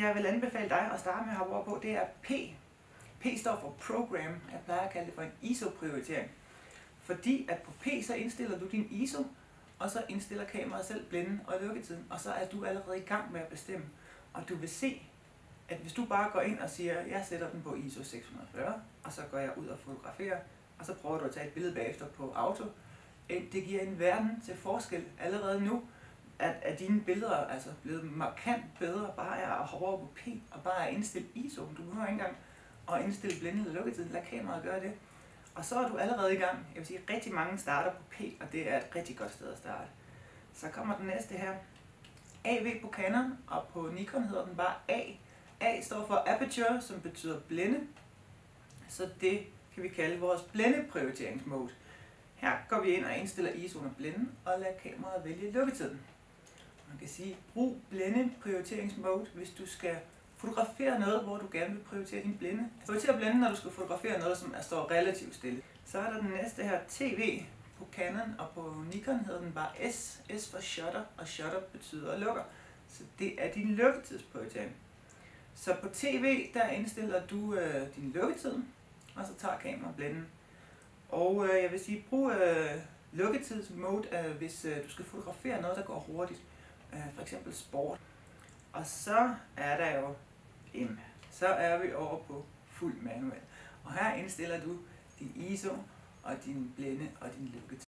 jeg vil anbefale dig at starte med at hoppe over på, det er P. P står for Program. Jeg plejer at kalde det for en ISO-prioritering. Fordi at på P så indstiller du din ISO, og så indstiller kameraet selv blænden og lukketiden, og så er du allerede i gang med at bestemme. Og du vil se, at hvis du bare går ind og siger, jeg sætter den på ISO 640, og så går jeg ud og fotograferer, og så prøver du at tage et billede bagefter på auto, det giver en verden til forskel allerede nu, at dine billeder er altså blevet markant bedre, bare er at hoppe over på P, og bare at indstille ISO. Du behøver ikke engang at indstille blænden eller lukketiden, lad kameraet gøre det. Og så er du allerede i gang. Jeg vil sige, at rigtig mange starter på P, og det er et rigtig godt sted at starte. Så kommer den næste her. AV på Canon, og på Nikon hedder den bare A. A står for Aperture, som betyder blænde. Så det kan vi kalde vores blændeprioriteringsmode. Her går vi ind og indstiller ISO'en og blænden, og lader kameraet vælge lukketiden. Man kan sige, brug blændeprioriteringsmode, hvis du skal fotografere noget, hvor du gerne vil prioritere din blænde. Prioriter blænden, når du skal fotografere noget, som står relativt stille. Så er der den næste her, TV på Canon, og på Nikon hedder den bare S. S for shutter, og shutter betyder lukker. Så det er din lukketidsprioritering. Så på TV, der indstiller du din lukketid, og så tager kameraet blænden. Og jeg vil sige, brug lukketidsmode, hvis du skal fotografere noget, der går hurtigt. For eksempel sport. Og så er der jo M. Så er vi over på fuld manual. Og her indstiller du din ISO og din blænde og din lukketid.